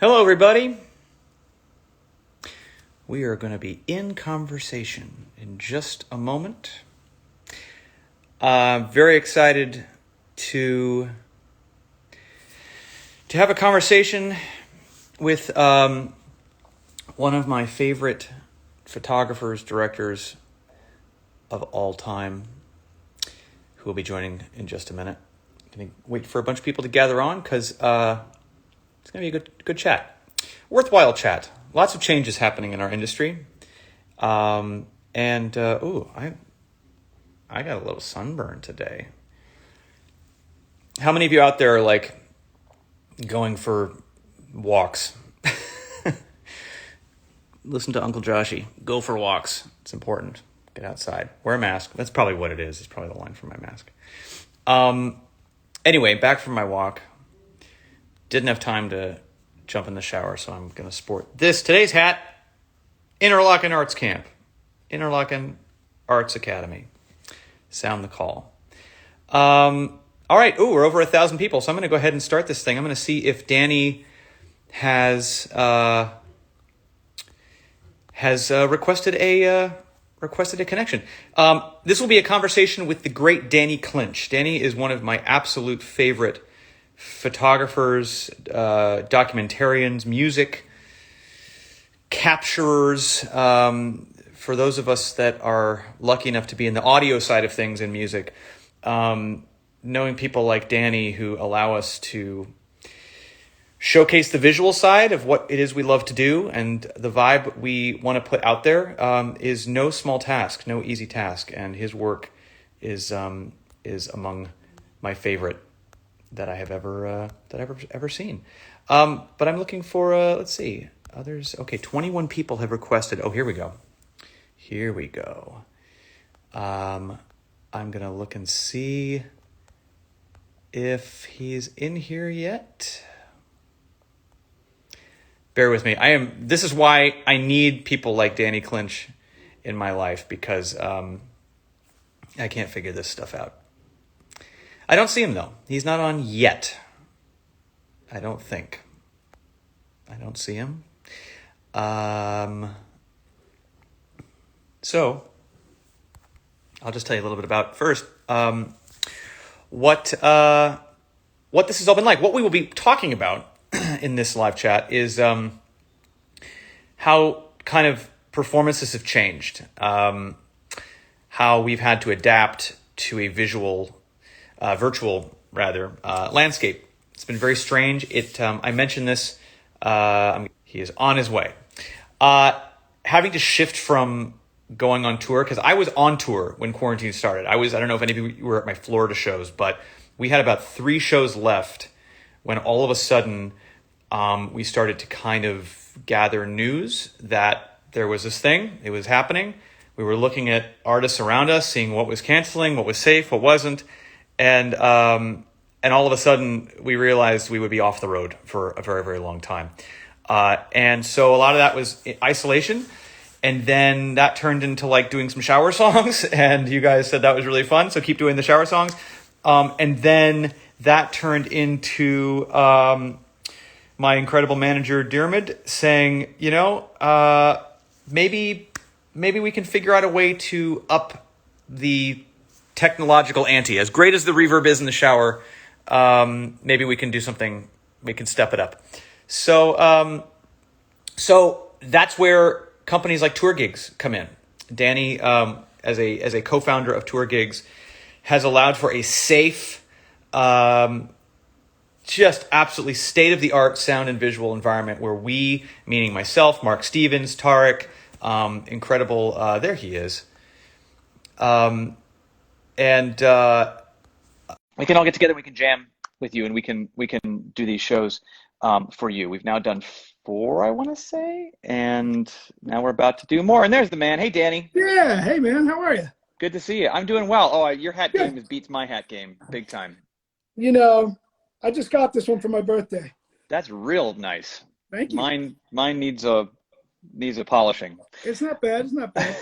Hello, everybody. We are going to be in conversation in just a moment. Very excited to have a conversation with one of my favorite photographers, directors of all time, who will be joining in just a minute. I'm going to wait for a bunch of people to gather on because it's going to be a good chat. Worthwhile chat. Lots of changes happening in our industry. I got a little sunburn today. How many of you out there are like going for walks? Listen to Uncle Joshy. Go for walks. It's important. Get outside. Wear a mask. That's probably what it is. It's probably the line from my mask. Anyway, back from my walk. Didn't have time to jump in the shower, so I'm going to sport today's hat. Interlochen Arts Camp. Interlochen Arts Academy. Sound the call. All right. Ooh, we're over 1,000 people, so I'm going to go ahead and start this thing. I'm going to see if Danny has requested a connection. This will be a conversation with the great Danny Clinch. Danny is one of my absolute favorite photographers, documentarians, music capturers. For those of us that are lucky enough to be in the audio side of things in music, knowing people like Danny who allow us to showcase the visual side of what it is we love to do and the vibe we want to put out there is no small task, no easy task. And his work is among my favorite that I have ever seen. But I'm looking for, let's see, others. Okay, 21 people have requested. Oh, here we go. I'm going to look and see if he's in here yet. Bear with me. This is why I need people like Danny Clinch in my life, because I can't figure this stuff out. I don't see him, though. He's not on yet. I don't think. I don't see him. So, I'll just tell you a little bit about first what this has all been like. What we will be talking about in this live chat is how kind of performances have changed, how we've had to adapt to a virtual landscape. It's been very strange. I mentioned this. He is on his way. Having to shift from going on tour, because I was on tour when quarantine started. I don't know if any of you were at my Florida shows, but we had about 3 shows left when all of a sudden we started to kind of gather news that there was this thing. It was happening. We were looking at artists around us, seeing what was canceling, what was safe, what wasn't. And all of a sudden, we realized we would be off the road for a very, very long time. And so a lot of that was isolation. And then that turned into like doing some shower songs. And you guys said that was really fun. So keep doing the shower songs. And then that turned into my incredible manager, Dermot, saying, maybe we can figure out a way to up the technological ante. As great as the reverb is in the shower, maybe we can do something, we can step it up. So that's where companies like Tour Gigs come in. Danny, as a co-founder of Tour Gigs, has allowed for a safe, just absolutely state-of-the-art sound and visual environment where we, meaning myself, Mark Stevens, Tarek, incredible, there he is, and we can all get together, we can jam with you, and we can do these shows for you. We've now done 4, I want to say, and now we're about to do more. And there's the man. Hey, Danny. Yeah. Hey, man. How are you? Good to see you. I'm doing well. Oh, your hat Good. game beats my hat game big time. I just got this one for my birthday. That's real nice. Thank you. Mine needs a needs a polishing. It's not bad. It's not bad.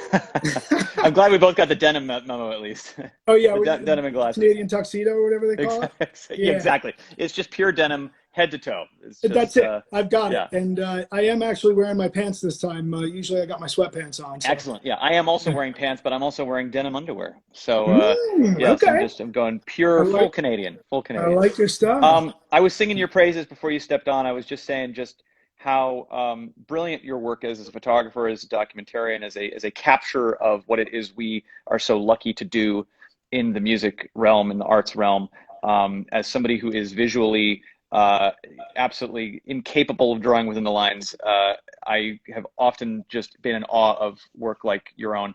I'm glad we both got the denim memo at least. Oh yeah, The denim and glasses. Canadian tuxedo or whatever they call it. Exactly. Yeah, Yeah, exactly. It's just pure denim, head to toe. It's that's just, it. I've got it, yeah. and I am actually wearing my pants this time. Usually I got my sweatpants on. So. Excellent. Yeah, I am also wearing pants, but I'm also wearing denim underwear. So, yes, Okay, I'm going I pure, full like Canadian, full I Canadian. like your style. I was singing your praises before you stepped on. I was just saying just how brilliant your work is as a photographer, as a documentarian, as a capture of what it is we are so lucky to do in the music realm, in the arts realm. As somebody who is visually absolutely incapable of drawing within the lines, I have often just been in awe of work like your own.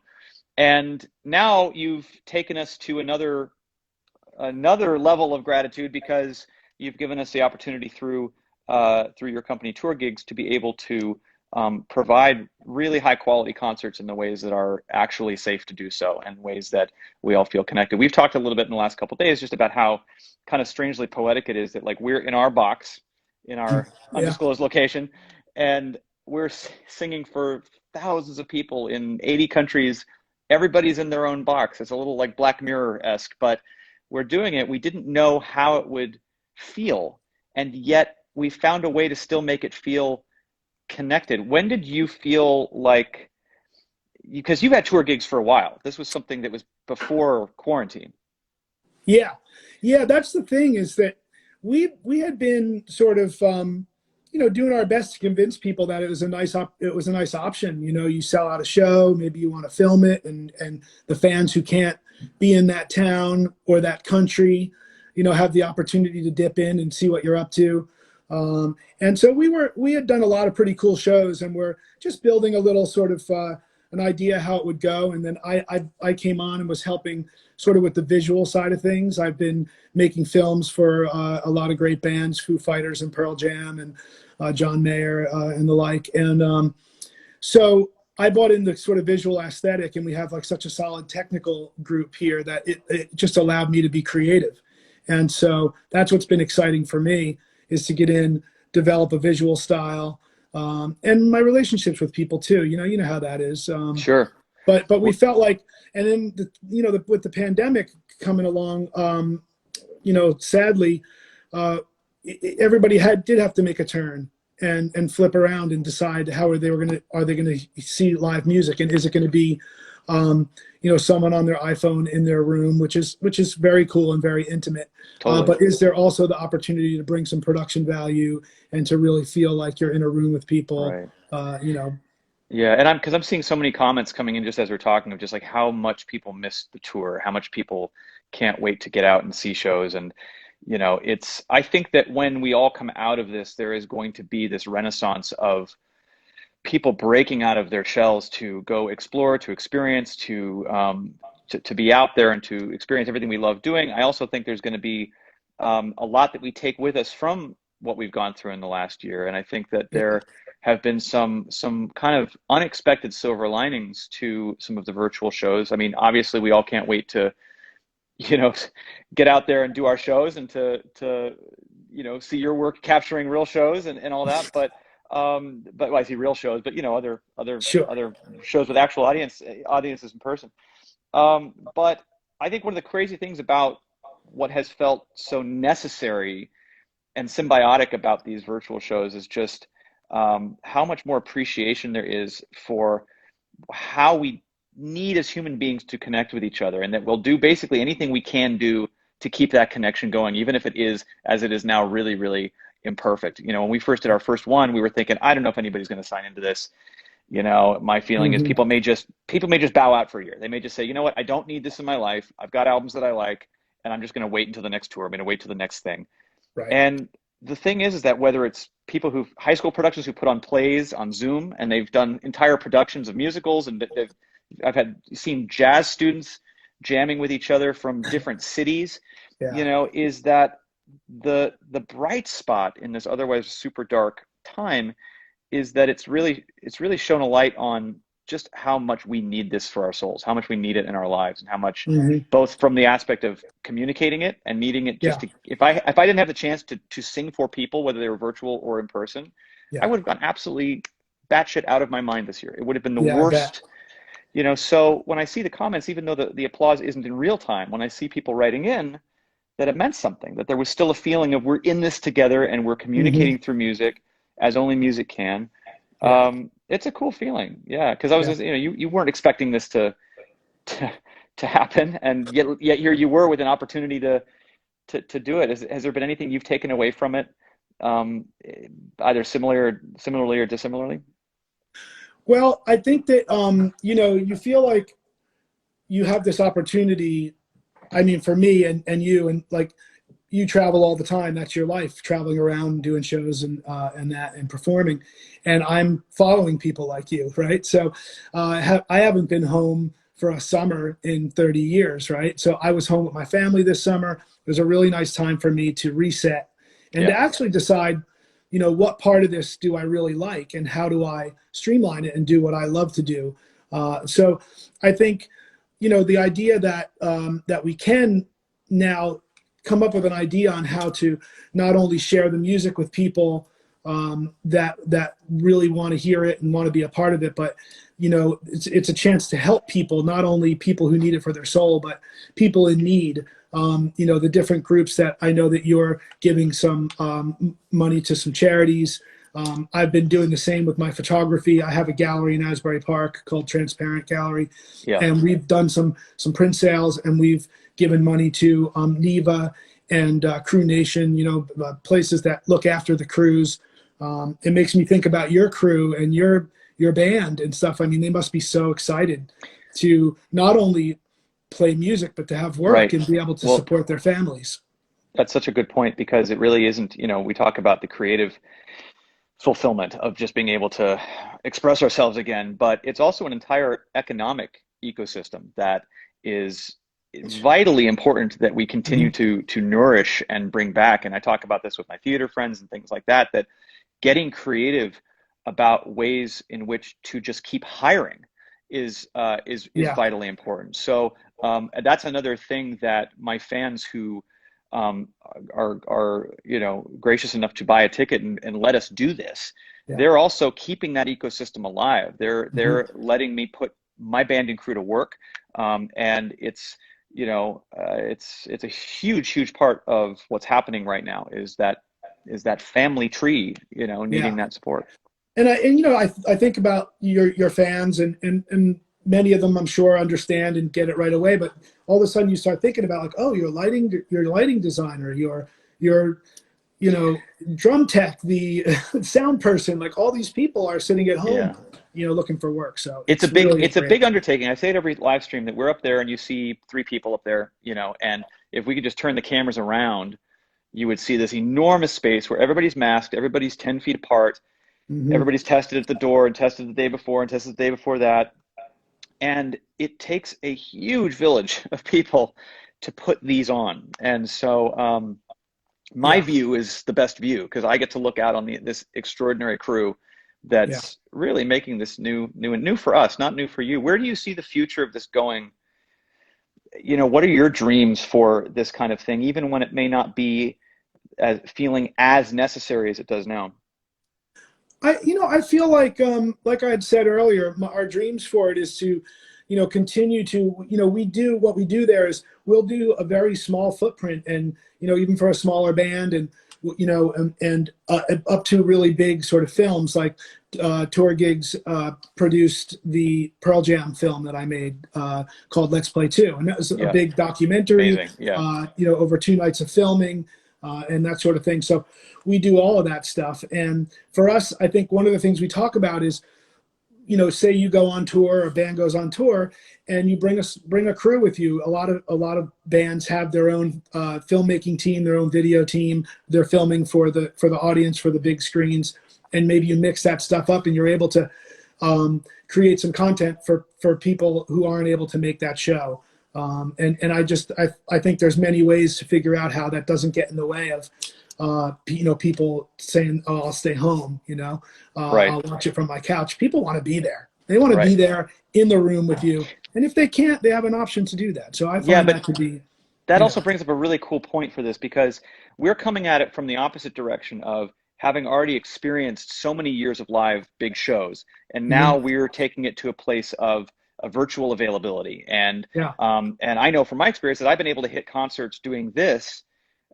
And now you've taken us to another level of gratitude because you've given us the opportunity through your company Tour Gigs to be able to provide really high quality concerts in the ways that are actually safe to do so and ways that we all feel connected. We've talked a little bit in the last couple of days just about how kind of strangely poetic it is that like we're in our box in our Yeah, undisclosed location and we're singing for thousands of people in 80 countries. Everybody's in their own box. It's a little like Black Mirror-esque, but we're doing it. We didn't know how it would feel, and yet we found a way to still make it feel connected. When did you feel like, because you've had tour gigs for a while, this was something that was before quarantine. yeah, yeah. That's the thing is that we had been sort of doing our best to convince people that it was a nice option. You sell out a show, maybe you want to film it, and the fans who can't be in that town or that country, have the opportunity to dip in and see what you're up to. And so we had done a lot of pretty cool shows, and we're just building a little sort of an idea how it would go. And then I came on and was helping sort of with the visual side of things. I've been making films for a lot of great bands, Foo Fighters and Pearl Jam and John Mayer and the like. And so I bought in the sort of visual aesthetic, and we have like such a solid technical group here that it just allowed me to be creative. And so that's what's been exciting for me, is to get in, develop a visual style, and my relationships with people too. You know how that is. Sure. But we felt like, and then with the pandemic coming along, sadly, everybody did have to make a turn and flip around and decide how are they going to see live music, and is it going to be someone on their iPhone in their room, which is very cool and very intimate. Totally. But is there also the opportunity to bring some production value and to really feel like you're in a room with people? Right. Yeah, and I'm seeing so many comments coming in just as we're talking of just like how much people miss the tour, how much people can't wait to get out and see shows. And I think that when we all come out of this, there is going to be this renaissance of people breaking out of their shells to go explore, to experience, to be out there and to experience everything we love doing. I also think there's going to be a lot that we take with us from what we've gone through in the last year. And I think that there have been some kind of unexpected silver linings to some of the virtual shows. I mean, obviously we all can't wait to, get out there and do our shows and to see your work capturing real shows and all that. But well, I see real shows, but Sure. other shows with actual audiences in person. But I think one of the crazy things about what has felt so necessary and symbiotic about these virtual shows is just how much more appreciation there is for how we need as human beings to connect with each other, and that we'll do basically anything we can do to keep that connection going, even if it is, as it is now, really, really imperfect. When we first did our first one, we were thinking, I don't know if anybody's going to sign into this. My feeling is people may just bow out for a year. They may just say, you know what, I don't need this in my life. I've got albums that I like, and I'm just going to wait until the next tour. I'm going to wait till the next thing. Right. And the thing is that whether it's people high school productions who put on plays on Zoom, and they've done entire productions of musicals, and I've seen jazz students jamming with each other from different cities, Yeah. is that the bright spot in this otherwise super dark time is that it's really shown a light on just how much we need this for our souls, how much we need it in our lives, and how much both from the aspect of communicating it and needing it just to, if I didn't have the chance to sing for people, whether they were virtual or in person, I would have gone absolutely batshit out of my mind this year. It would have been the Yeah, I bet. worst. You know, so when I see the comments, even though the applause isn't in real time, when I see people writing in, that it meant something, that there was still a feeling of we're in this together and we're Hmm. communicating through music as only music can. Yeah, It's a cool feeling. Yeah, because I was yeah. just, you weren't expecting this to to happen, and yet here you were with an opportunity to do it. Has there been anything you've taken away from it, um, either similarly or dissimilarly? Well, I think that you feel like you have this opportunity. I mean, for me and you, and like, you travel all the time. That's your life, traveling around, doing shows and that and performing. And I'm following people like you, right? So I haven't been home for a summer in 30 years, right? So I was home with my family this summer. It was a really nice time for me to reset and to Yeah, actually decide, what part of this do I really like and how do I streamline it and do what I love to do. So I think, the idea that that we can now come up with an idea on how to not only share the music with people that really want to hear it and want to be a part of it, but it's a chance to help people, not only people who need it for their soul, but people in need. The different groups that I know that you're giving some money to some charities. I've been doing the same with my photography. I have a gallery in Asbury Park called Transparent Gallery, yeah, and we've done some print sales, and we've given money to Neva and Crew Nation, places that look after the crews. It makes me think about your crew and your band and stuff. I mean, they must be so excited to not only play music, but to have work right. and be able to Well, support their families. that's such a good point because it really isn't, we talk about the creative fulfillment of just being able to express ourselves again, but it's also an entire economic ecosystem that is vitally important that we continue Mhm. to nourish and bring back. And I talk about this with my theater friends and things like that, that getting creative about ways in which to just keep hiring is Yeah. vitally important. So that's another thing that my fans who um, are gracious enough to buy a ticket and let us do this. Yeah. They're also keeping that ecosystem alive. Hmm. They're letting me put my band and crew to work, and it's a huge part of what's happening right now is that family tree Yeah. needing that support. And I think about your fans and many of them I'm sure understand and get it right away, but all of a sudden you start thinking about, like, oh, your lighting designer, your drum tech, the sound person, like all these people are sitting at home, Yeah. looking for work. So It's a it's big really it's a great. big undertaking. I say it every live stream that we're up there and you see three people up there, and if we could just turn the cameras around, you would see this enormous space where everybody's masked, everybody's 10 feet apart, Hmm. everybody's tested at the door and tested the day before and tested the day before that. And it takes a huge village of people to put these on. And so my Yeah. view is the best view because I get to look out on this extraordinary crew Yeah. that's really making this new for us, not new for you. Where do you see the future of this going? What are your dreams for this kind of thing, even when it may not be as feeling as necessary as it does now? I feel like I had said earlier, our dreams for it is to, continue to, we do what we do there is we'll do a very small footprint, and even for a smaller band, and up to really big sort of films like tour gigs. Produced the Pearl Jam film that I made called Let's Play Two, and that was a Yeah, big documentary. amazing. Yeah, Over 2 nights of filming and that sort of thing. So we do all of that stuff. And for us, I think one of the things we talk about is, say you go on tour, or a band goes on tour, and you bring a crew with you. A lot of bands have their own filmmaking team, their own video team. They're filming for the audience, for the big screens, and maybe you mix that stuff up, and you're able to create some content for people who aren't able to make that show. And I think there's many ways to figure out how that doesn't get in the way of people saying, "Oh, I'll stay home," right, I'll watch it from my couch. People want to be there. They want to right. be there in the room with you. And if they can't, they have an option to do that. So I Yeah, find but that to be, that you also know, brings up a really cool point for this because we're coming at it from the opposite direction of having already experienced so many years of live big shows, and Mhm. now we're taking it to a place of a virtual availability. Yeah. And I know from my experience that I've been able to hit concerts doing this,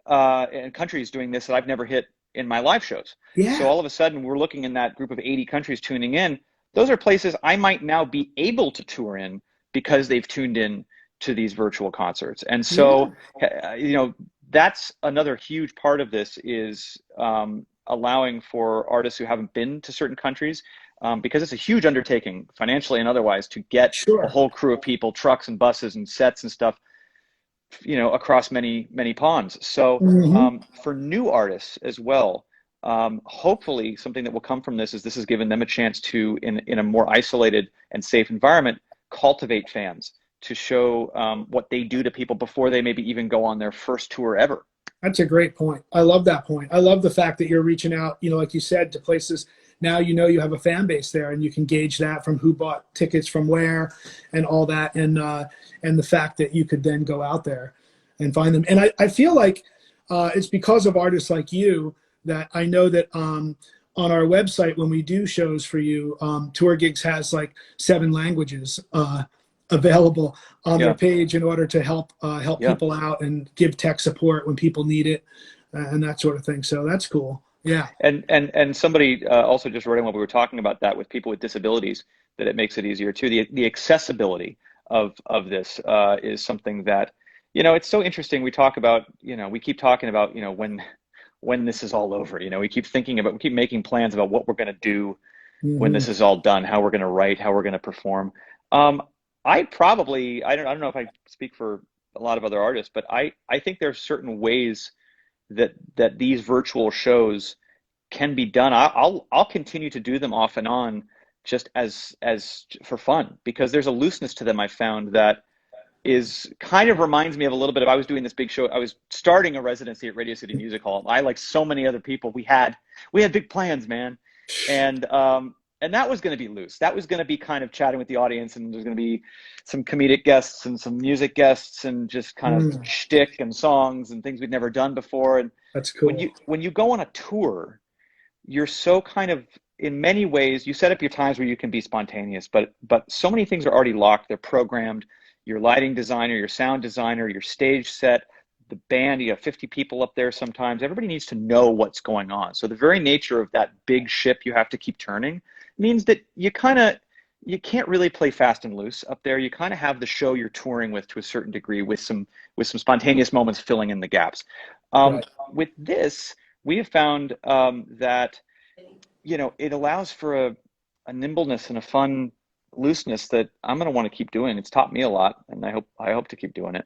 and countries doing this that I've never hit in my live shows. So Yeah. all of a sudden, we're looking in that group of 80 countries tuning in. Those are places I might now be able to tour in because they've tuned in to these virtual concerts. And Yeah. so, that's another huge part of this is allowing for artists who haven't been to certain countries, because it's a huge undertaking financially and otherwise to get a Sure. whole crew of people, trucks and buses and sets and stuff, across many, many ponds. So Hmm. for new artists as well, hopefully something that will come from this is this has given them a chance to, in a more isolated and safe environment, cultivate fans to show what they do to people before they maybe even go on their first tour ever. That's a great point. I love that point. I love the fact that you're reaching out, like you said, to places now you have a fan base there, and you can gauge that from who bought tickets from where and all that, and the fact that you could then go out there and find them. And I feel like it's because of artists like you that I know that on our website when we do shows for you, Tour Gigs has like 7 languages available on their Yeah, page in order to help yeah. people out and give tech support when people need it, and that sort of thing. So that's cool. Yeah. And somebody also just wrote in while we were talking about that with people with disabilities, that it makes it easier too. The accessibility of this is something that, it's so interesting. We talk about, we keep talking about, when this is all over, we we keep making plans about what we're going to do when Hmm. this is all done, how we're going to write, how we're going to perform. I don't know if I speak for a lot of other artists, but I think there's certain ways that these virtual shows can be done. I'll continue to do them off and on, just as for fun, because there's a looseness to them I found that is kind of reminds me of a little bit of, I was doing this big show. I was starting a residency at Radio City Music Hall. I, like so many other people, we had big plans, man. And that was going to be loose. That was going to be kind of chatting with the audience, and there's going to be some comedic guests and some music guests and just kind of Mm, shtick and songs and things we'd never done before. And that's when cool. you go on a tour, you're so kind of, in many ways, you set up your times where you can be spontaneous, but so many things are already locked. They're programmed. Your lighting designer, your sound designer, your stage set, the band, you have 50 people up there sometimes. Everybody needs to know what's going on. So the very nature of that big ship you have to keep turning means that you can't really play fast and loose up there. You kind of have the show you're touring with to a certain degree, with some spontaneous moments filling in the gaps. Right. With this, we have found that it allows for a nimbleness and a fun looseness that I'm going to want to keep doing. It's taught me a lot, and I hope to keep doing it.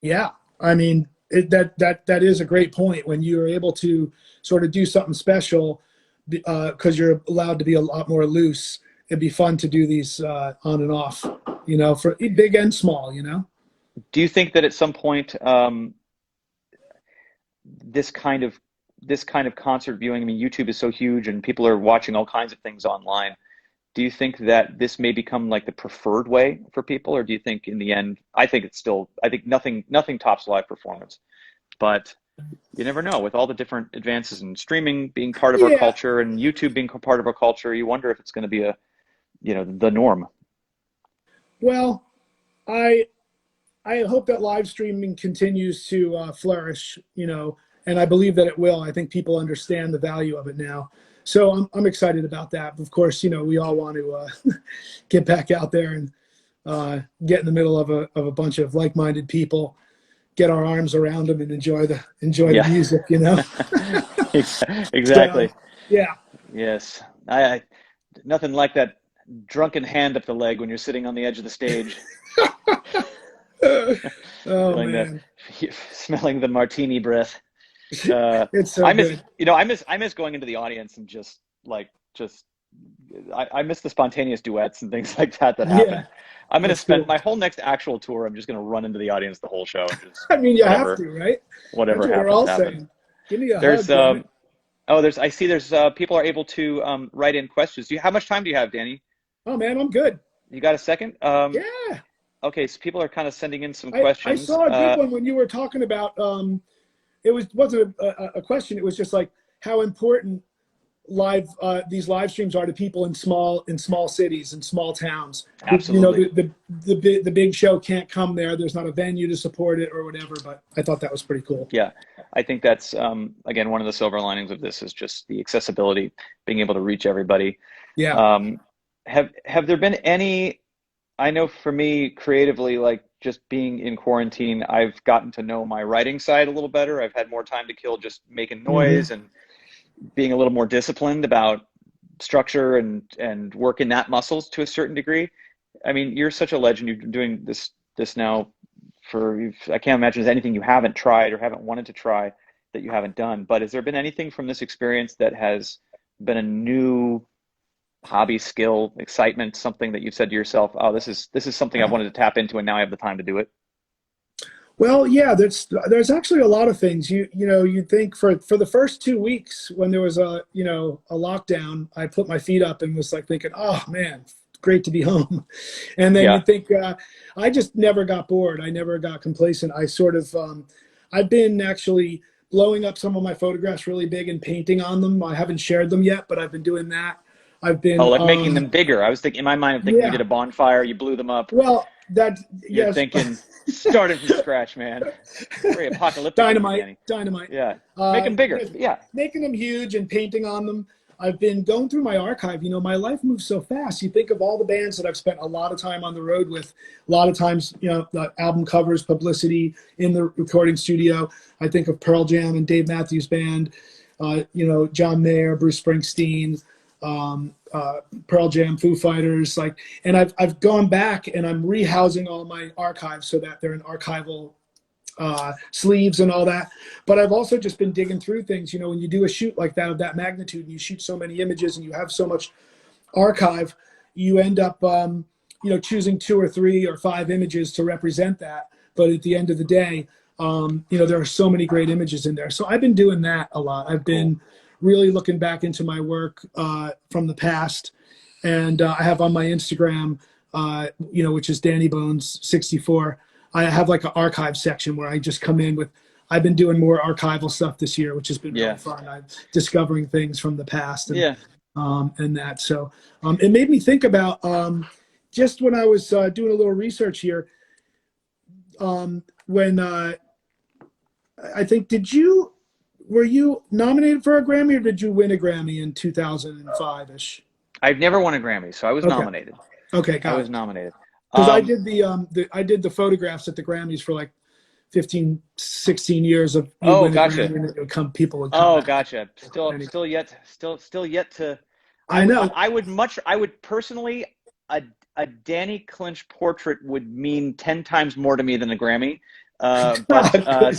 Yeah. I mean, that is a great point when you are able to sort of do something special because you're allowed to be a lot more loose. It'd be fun to do these on and off, for big and small. Do you think that at some point, this kind of concert viewing, I mean, YouTube is so huge and people are watching all kinds of things online. Do you think that this may become like the preferred way for people, or do you think in the end, I think nothing tops live performance, but you never know with all the different advances in streaming being part of our Yeah. culture and YouTube being part of our culture, you wonder if it's going to be the norm. Well, I I hope that live streaming continues to flourish, and I believe that it will. I think people understand the value of it now. So I'm excited about that. Of course, we all want to get back out there and get in the middle of a bunch of like-minded people, get our arms around them, and enjoy the Yeah. music. So Exactly. yeah. Yes. I nothing like that drunken hand up the leg when you're sitting on the edge of the stage, Oh feeling the man, smelling the martini breath. Uh, it's so I miss, good. I miss going into the audience and just I miss the spontaneous duets and things like that Yeah, happen. I'm gonna that's spend cool. my whole next actual tour. I'm just gonna run into the audience the whole show and just I mean, you have whatever to, right? That's whatever what we're happens all happens. saying. Give me a There's hug, damn it. I see there's people are able to write in questions. How much time do you have, Danny? Oh man, I'm good. You got a second? Yeah. Okay, so people are kind of sending in some I questions. saw a good one when you were talking about it wasn't a question, it was just like how important these live streams are to people in small cities and small towns. You know, Absolutely. the big show can't come there. There's not a venue to support it or whatever. But I thought that was pretty cool. Yeah, I think that's again one of the silver linings of this is just the accessibility, being able to reach everybody. Yeah. Um, have there been any? I know for me, creatively, like just being in quarantine, I've gotten to know my writing side a little better. I've had more time to kill just making Hmm. noise and being a little more disciplined about structure and working that muscles to a certain degree. I mean, you're such a legend. You've been doing this now for I can't imagine there's anything you haven't tried or haven't wanted to try that you haven't done. But has there been anything from this experience that has been a new hobby, skill, excitement, something that you've said to yourself, "Oh, this is something I've wanted to tap into, and now I have the time to do it"? Well, yeah, there's actually a lot of things. You know, you'd think for the first 2 weeks when there was a lockdown, I put my feet up and was like thinking, oh man, great to be home. And then you Yeah. think I just never got bored. I never got complacent. I sort of I've been actually blowing up some of my photographs really big and painting on them. I haven't shared them yet, but I've been doing that. I've Oh, been like making them bigger. I was thinking in my mind, I'm thinking you did yeah. a bonfire, you blew them up. Well, that You're yes. thinking started from scratch, man. Very apocalyptic of the Dynamite, beginning. dynamite. Yeah. Make them bigger. Yes, Yeah. making them huge and painting on them. I've been going through my archive. You know, my life moves so fast. You think of all the bands that I've spent a lot of time on the road with, a lot of times, you know, the album covers, publicity in the recording studio. I think of Pearl Jam and Dave Matthews Band, you know, John Mayer, Bruce Springsteen, Pearl Jam, Foo Fighters, like, and I've gone back and I'm rehousing all my archives so that they're in archival sleeves and all that. But I've also just been digging through things. You know, when you do a shoot like that of that magnitude and you shoot so many images and you have so much archive, you end up, you know, choosing 2 or 3 or 5 images to represent that. But at the end of the day, you know, there are so many great images in there. So I've been doing that a lot. I've Cool. been really looking back into my work from the past. And I have on my Instagram, you know, which is Danny Bones 64. I have like an archive section where I just come in with. I've been doing more archival stuff this year, which has been really Yeah. fun. I'm discovering things from the past Yeah. and that. So it made me think about just when I was doing a little research here. When I think, were you nominated for a Grammy or did you win a Grammy in 2005 ish? I've never won a Grammy, so I was Okay. nominated. Okay, I got was it. nominated. Because Um, I did the photographs at the Grammys for like 15, 16 years of you'd oh, win a gotcha. Grammy and people would come Oh, back. gotcha. Anyway, Still yet to. I know. I would personally, a a Danny Clinch portrait would mean 10 times more to me than a Grammy. But Good.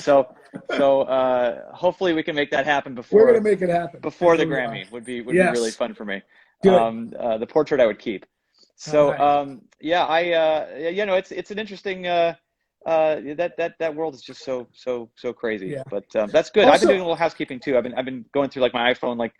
hopefully we can make that happen We're gonna before make it happen. I before know the we are. Grammy would be really Yes. fun for me. Good. The portrait I would keep. All So right. yeah, you know it's an interesting that world is just so crazy. Yeah. But that's good. I've been doing Also, a little housekeeping too. I've been going through like my iPhone, like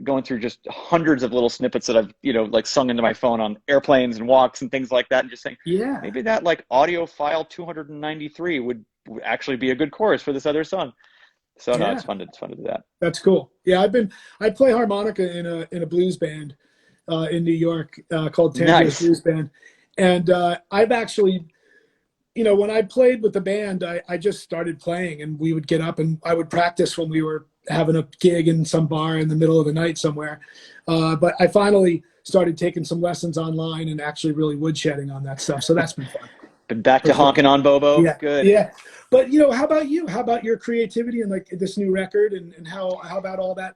going through just hundreds of little snippets that I've like sung into my phone on airplanes and walks and things like that, and just saying yeah. maybe that like audio file 293 would actually be a good chorus for this other song. So no, Yeah. it's fun to do that. That's cool. Yeah, I play harmonica in a blues band in New York called Tangiers Nice. Blues Band, and I've actually, you know, when I played with the band, I just started playing, and we would get up and I would practice when we were having a gig in some bar in the middle of the night somewhere. But I finally started taking some lessons online and actually really woodshedding on that stuff. So that's been fun Been back for to sure. honking on Bobo. Yeah, Good. yeah. But you know, how about you? How about your creativity and like this new record and how about all that?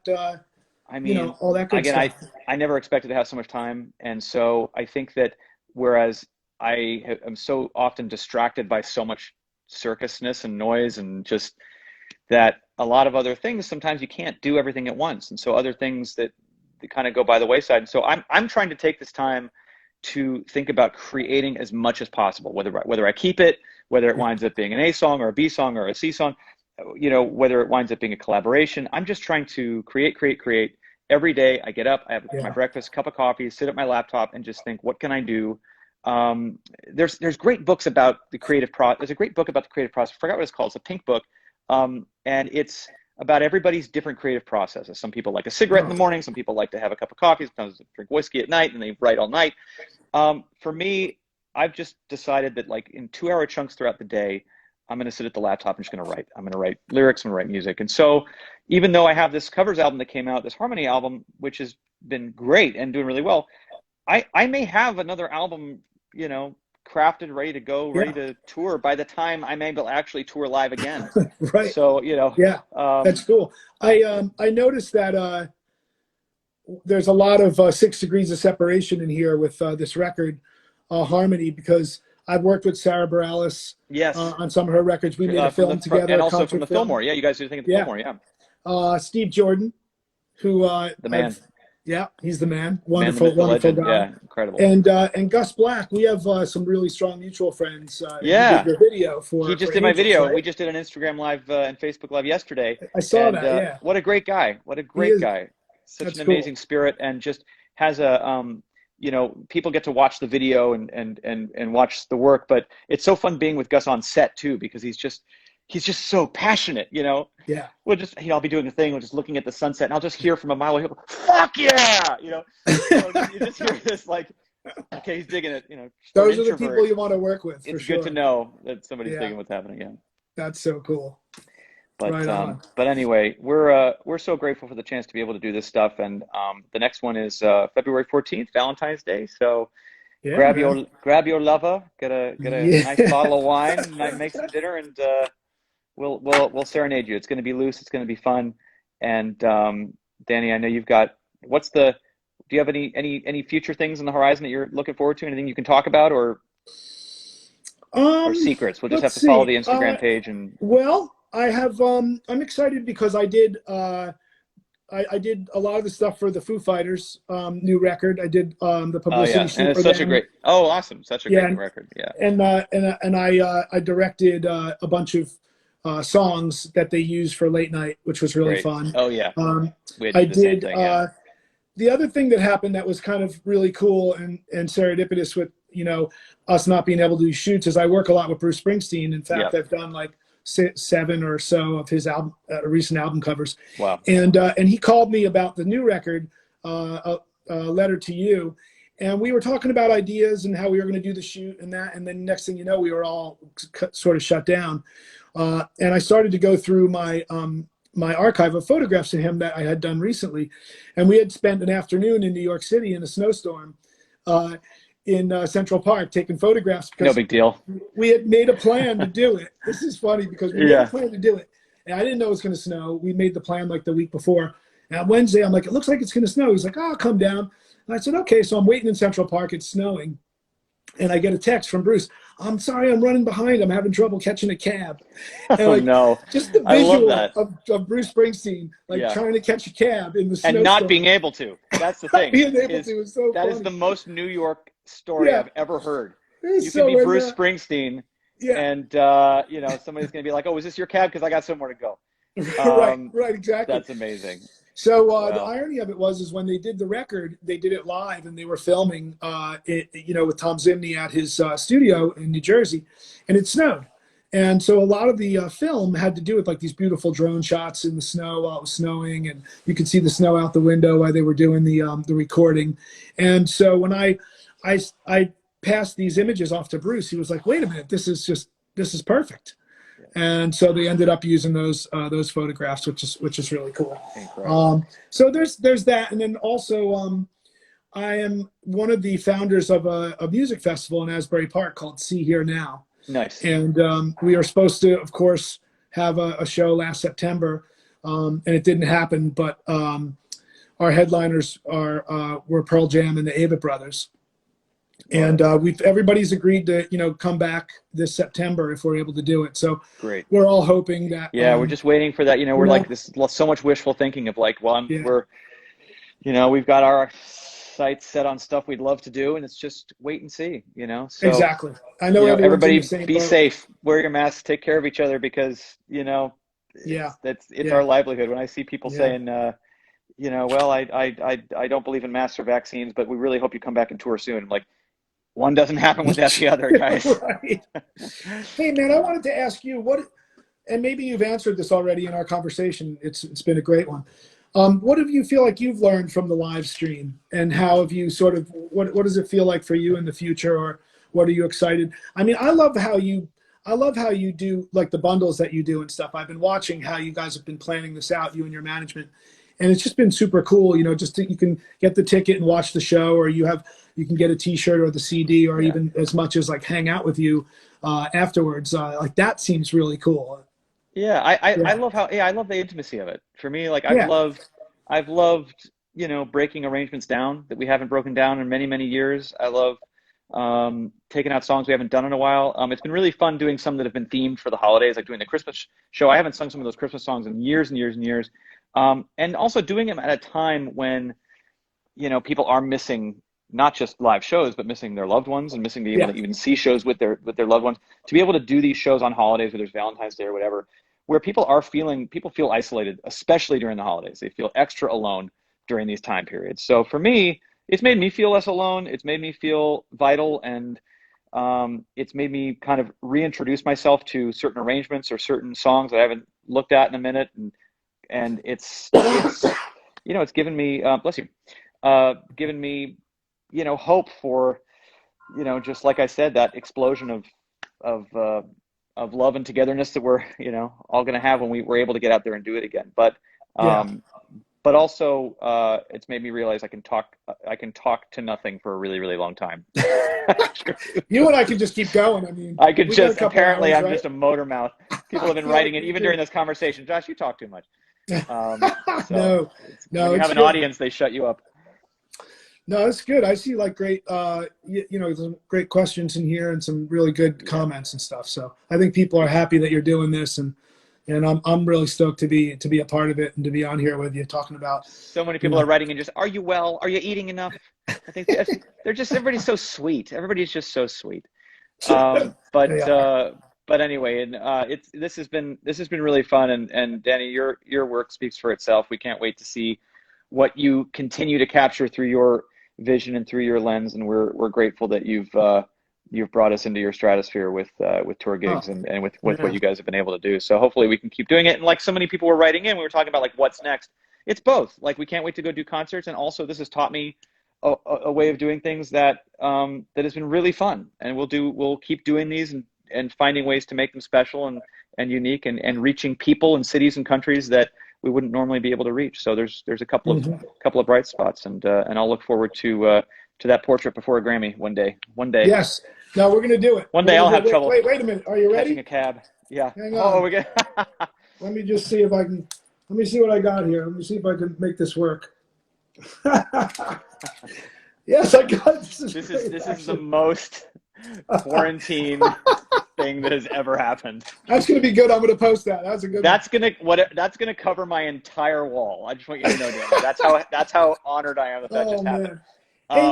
I You know, mean, all that good again, stuff. I never expected to have so much time, and so I think that whereas am so often distracted by so much circusness and noise and just that a lot of other things sometimes you can't do everything at once, and so other things that kind of go by the wayside. And so I'm trying to take this time to think about creating as much as possible, whether I keep it, whether it Yeah, winds up being an A song or a B song or a C song, whether it winds up being a collaboration. I'm just trying to create. Every day I get up, I have my yeah, breakfast, cup of coffee, sit at my laptop, and just think, what can I do? There's great books about the creative process. There's a great book about the creative process. I forgot what it's called. It's a pink book, and it's about everybody's different creative processes. Some people like a cigarette in the morning. Some people like to have a cup of coffee. Sometimes they drink whiskey at night and they write all night. For me, I've just decided that like in 2-hour chunks throughout the day, I'm going to sit at the laptop and just going to write. I'm going to write lyrics. I'm going to write music. And so even though I have this covers album that came out, this harmony album, which has been great and doing really well, I may have another album, you know, crafted, ready to go, ready to tour by the time I'm able to actually tour live again. Right. So, you know, that's cool. I noticed that there's a lot of 6 degrees of separation in here with this record, Harmony, because I've worked with Sarah Bareilles on some of her records. We made a film together. And also from the Fillmore. Yeah, you guys do think of the Fillmore, Steve Jordan, who the man. He's the man. Wonderful, wonderful guy. Yeah, incredible. And Gus Black, we have some really strong mutual friends. He did your video he just did my video. Right? We just did an Instagram Live and Facebook Live yesterday. I saw that, yeah. What a great guy. What a great guy. Such an amazing spirit, and just has a, you know, people get to watch the video and watch the work, but it's so fun being with Gus on set too, because he's just so passionate, you know? Yeah. We'll just, I'll be doing a thing, we're just looking at the sunset, and I'll just hear from a mile away, fuck yeah! You know? So you just hear this like, okay, he's digging it, you know. Those are the people you want to work with, It's good to know that somebody's digging what's happening, yeah. That's so cool. But right on. But anyway, we're so grateful for the chance to be able to do this stuff, and the next one is February 14th, Valentine's Day. So grab your lover, get a nice bottle of wine, and make some dinner, and we'll serenade you. It's going to be loose. It's going to be fun. And Danny, I know you've got do you have any future things on the horizon that you're looking forward to? Anything you can talk about, or secrets? We'll just have to follow the Instagram page and. Well, I have. I'm excited because I did. I did a lot of the stuff for the Foo Fighters new record. I did the publicity shoot. And it's such a great. Oh, awesome! Such a great record. Yeah. And I directed a bunch of songs that they used for late night, which was really fun. Oh yeah. I did. The other thing that happened that was kind of really cool and serendipitous with us not being able to do shoots is I work a lot with Bruce Springsteen. In fact, I've done like 7 or so of his recent album covers. Wow. And he called me about the new record, a Letter to You, and we were talking about ideas and how we were going to do the shoot and that. And then next thing you know, we were all sort of shut down. And I started to go through my my archive of photographs of him that I had done recently, and we had spent an afternoon in New York City in a snowstorm. In Central Park taking photographs because no big deal. We had made a plan to do it. This is funny because we made a plan to do it. And I didn't know it was going to snow. We made the plan like the week before. And on Wednesday, I'm like, it looks like it's going to snow. He's like, oh, I'll come down. And I said, okay. So I'm waiting in Central Park. It's snowing. And I get a text from Bruce. I'm sorry, I'm running behind. I'm having trouble catching a cab. And no. Just the visual of Bruce Springsteen, trying to catch a cab in the snowstorm. And not being able to. That's the thing. Being able to is so That funny. Is the most New York story I've ever heard. You so can be Bruce Springsteen, and somebody's going to be like, "Oh, is this your cab? Because I got somewhere to go." Right, exactly. That's amazing. So the irony of it is when they did the record, they did it live, and they were filming with Tom Zimney at his studio in New Jersey, and it snowed. And so a lot of the film had to do with like these beautiful drone shots in the snow while it was snowing, and you could see the snow out the window while they were doing the recording. And so when I passed these images off to Bruce, he was like, "Wait a minute, this is perfect." And so they ended up using those photographs, which is really cool. So there's that, and then also I am one of the founders of a music festival in Asbury Park called See Here Now. Nice. And we are supposed to, of course, have a show last September, and it didn't happen. But our headliners were Pearl Jam and the Avett Brothers. And everybody's agreed to come back this September if we're able to do it. So great. We're all hoping that. We're just waiting for that. We're like this so much wishful thinking of like, well, we've got our sights set on stuff we'd love to do, and it's just wait and see. So, exactly. I know everybody be safe, wear your masks, take care of each other, because it's our livelihood. When I see people saying, well, I don't believe in masks or vaccines, but we really hope you come back and tour soon. I'm like, one doesn't happen without the other, guys. Right. Hey, man, I wanted to ask you and maybe you've answered this already in our conversation. It's been a great one. What have you feel like you've learned from the live stream, and how have you sort of, what does it feel like for you in the future, or what are you excited? I mean, I love how you do like the bundles that you do and stuff. I've been watching how you guys have been planning this out, you and your management, and it's just been super cool. You know, just you can get the ticket and watch the show, or you can get a T-shirt or the CD, or even as much as like hang out with you afterwards. Like that seems really cool. Yeah, I love how, I love the intimacy of it. For me, like Yeah. I've loved, breaking arrangements down that we haven't broken down in many, many years. I love taking out songs we haven't done in a while. It's been really fun doing some that have been themed for the holidays, like doing the Christmas show. I haven't sung some of those Christmas songs in years and years and years. And also doing them at a time when, people are missing not just live shows, but missing their loved ones and missing being able to even see shows with their loved ones. To be able to do these shows on holidays, whether it's Valentine's Day or whatever, where people feel isolated, especially during the holidays. They feel extra alone during these time periods. So for me, it's made me feel less alone. It's made me feel vital, and it's made me kind of reintroduce myself to certain arrangements or certain songs that I haven't looked at in a minute, and it's it's given me bless you, given me hope for just like I said, that explosion of love and togetherness that we're all going to have when we're able to get out there and do it again. But also it's made me realize I can talk to nothing for a really, really long time. You and I can just keep going. I mean, I could just, apparently hours, I'm right? just a motor mouth. People have been writing it even during this conversation. Josh, you talk too much. No, when you have an audience, they shut you up. No, it's good. I see like great, some great questions in here and some really good comments and stuff. So I think people are happy that you're doing this, and I'm really stoked to be a part of it and to be on here with you talking about. So many people are writing and just, are you well? Are you eating enough? I think everybody's so sweet. Everybody's just so sweet. But anyway, and this has been really fun, and Danny, your work speaks for itself. We can't wait to see what you continue to capture through your vision and through your lens, and we're grateful that you've brought us into your stratosphere with tour gigs and with what you guys have been able to do. So hopefully we can keep doing it. And like so many people were writing in, we were talking about like what's next. It's both. Like we can't wait to go do concerts, and also this has taught me a way of doing things that has been really fun. And we'll keep doing these and finding ways to make them special and unique and reaching people in cities and countries that we wouldn't normally be able to reach. So there's a couple of bright spots, and I'll look forward to that portrait before a Grammy one day. Yes. No, we're gonna do it. One day I'll have trouble. Wait a minute. Are you ready? Catching a cab. Yeah. Hang on. Oh, we're good. Let me just see if I can. Let me see what I got here. Let me see if I can make this work. Yes, I got this. This is the most quarantine thing that has ever happened. That's gonna be good. I'm gonna post that. That's a good. That's gonna cover my entire wall. I just want you to know, Danny. That's how honored I am that just happened. Man. Hey,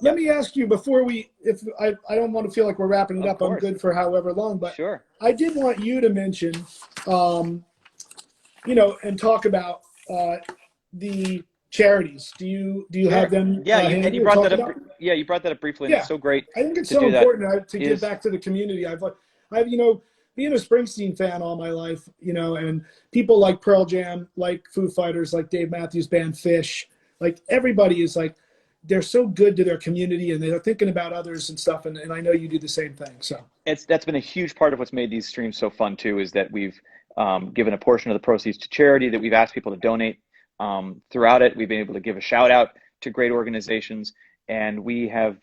let me ask you before if I don't want to feel like we're wrapping it up. Course. I'm good for however long, but sure. I did want you to mention, and talk about the charities. Do you have them? Yeah, and you brought that up. Yeah, you brought that up briefly. And it's so great. I think it's so important to give back to the community. I've being a Springsteen fan all my life, and people like Pearl Jam, like Foo Fighters, like Dave Matthews Band, Fish, like everybody is like, they're so good to their community and they're thinking about others and stuff. And I know you do the same thing. So that's been a huge part of what's made these streams so fun too, is that we've given a portion of the proceeds to charity, that we've asked people to donate throughout it. We've been able to give a shout out to great organizations, and we have,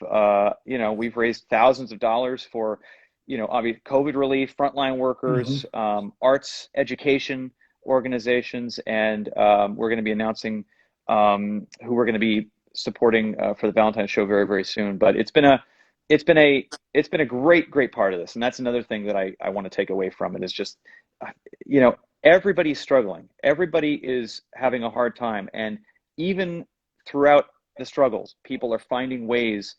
we've raised thousands of dollars for, obviously COVID relief, frontline workers, arts, education organizations, and we're going to be announcing who we're going to be supporting for the Valentine's show very, very soon. But it's been a great part of this, and that's another thing that I want to take away from it is just, everybody's struggling, everybody is having a hard time, and even throughout the struggles, people are finding ways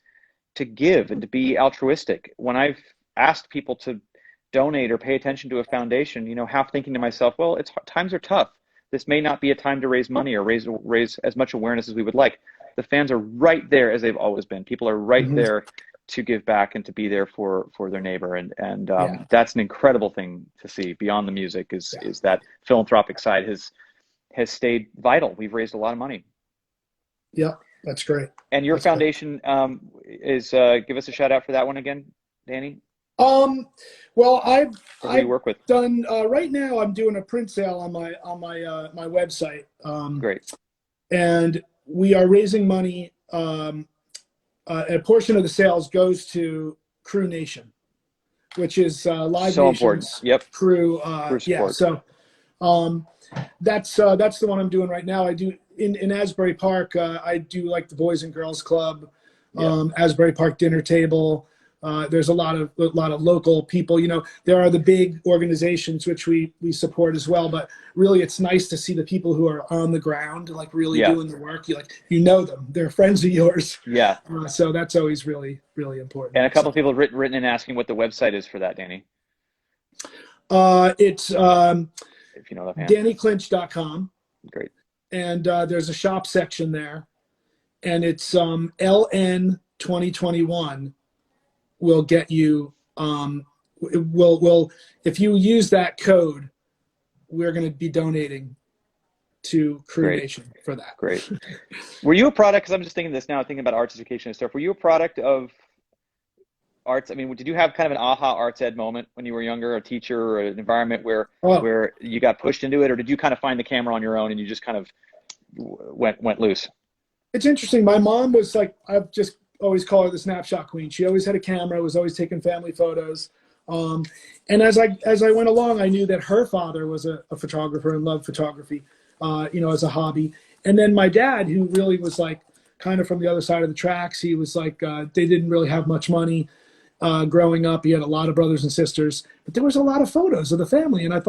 to give and to be altruistic. When I've asked people to donate or pay attention to a foundation, half thinking to myself, well, times are tough. This may not be a time to raise money or raise as much awareness as we would like. The fans are right there as they've always been. People are right there to give back and to be there for their neighbor. And Yeah. that's an incredible thing to see beyond the music is that philanthropic side has stayed vital. We've raised a lot of money. Yeah, that's great. And your That's foundation is give us a shout out for that one again, Danny. Well, I've Who do you work with? done right now. I'm doing a print sale on my website. Great. And we are raising money. A portion of the sales goes to Crew Nation, which is Live So Nation's important. Yep. crew. Crew Yeah, support. so that's the one I'm doing right now. I do in Asbury Park. I do like the Boys and Girls Club, Asbury Park Dinner Table. There's a lot of local people. You know, there are the big organizations which we support as well. But really, it's nice to see the people who are on the ground, like really doing the work. You know them; they're friends of yours. Yeah. So that's always really important. And a couple of people have written in asking what the website is for that, Danny. It's If you know that. DannyClinch.com. Great. And there's a shop section there, and it's LN 2021 will get you will if you use that code, we're going to be donating to Crew Nation for that. Great. Were you a product, because I'm just thinking this now, thinking about arts education and stuff, were you a product of arts? I mean, did you have kind of an aha arts ed moment when you were younger, a teacher or an environment where you got pushed into it, or did you kind of find the camera on your own and you just kind of went loose? It's interesting. My mom was like, I've just always call her the snapshot queen. She always had a camera, was always taking family photos. And as I went along, I knew that her father was a photographer and loved photography, as a hobby. And then my dad, who really was like kind of from the other side of the tracks, he was like, they didn't really have much money growing up. He had a lot of brothers and sisters, but there was a lot of photos of the family. And I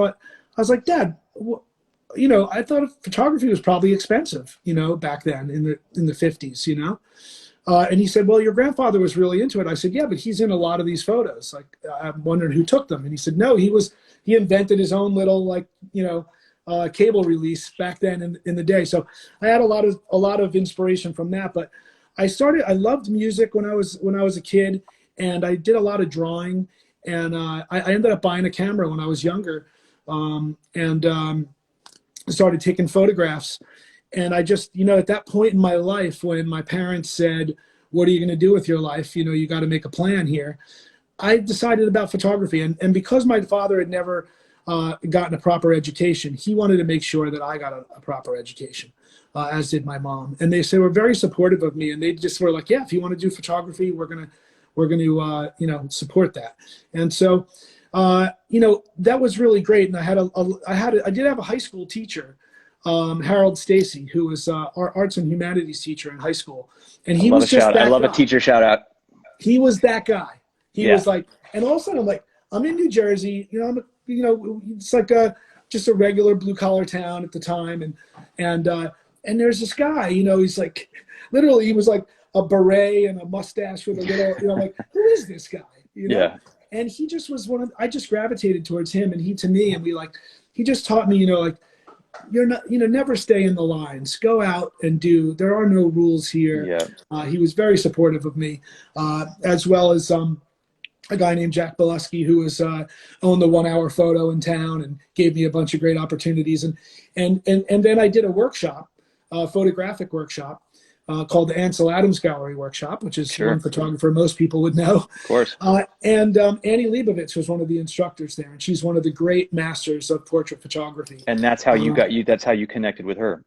was like, Dad, I thought photography was probably expensive, back then in the 50s, and he said, well, your grandfather was really into it. I said, yeah, but he's in a lot of these photos. Like, I'm wondering who took them. And he said, no, he invented his own little, cable release back then in the day. So I had a lot of inspiration from that. But I loved music when I was a kid, and I did a lot of drawing. And I ended up buying a camera when I was younger, and started taking photographs. And I just, at that point in my life when my parents said, what are you going to do with your life? You got to make a plan here. I decided about photography. And because my father had never gotten a proper education, he wanted to make sure that I got a proper education, as did my mom. And they were very supportive of me. And they just were like, yeah, if you want to do photography, we're going to support that. And so, that was really great. And I did have a high school teacher, Harold Stacy, who was our arts and humanities teacher in high school. And he was just that guy. I love a teacher shout out. He was that guy. He was like, and all of a sudden I'm like, I'm in New Jersey, it's like just a regular blue collar town at the time. And there's this guy, he's like, literally he was like a beret and a mustache with a little, like, who is this guy? Yeah. And he just was I just gravitated towards him, and he to me, and he just taught me, you're not, never stay in the lines. Go out and do. There are no rules here. Yeah. He was very supportive of me, as well as a guy named Jack Bileski, who owned the 1 Hour Photo in town and gave me a bunch of great opportunities. And then I did a workshop, a photographic workshop, called the Ansel Adams Gallery Workshop, which is one photographer most people would know. Of course. And Annie Leibovitz was one of the instructors there, and she's one of the great masters of portrait photography. And that's how that's how you connected with her.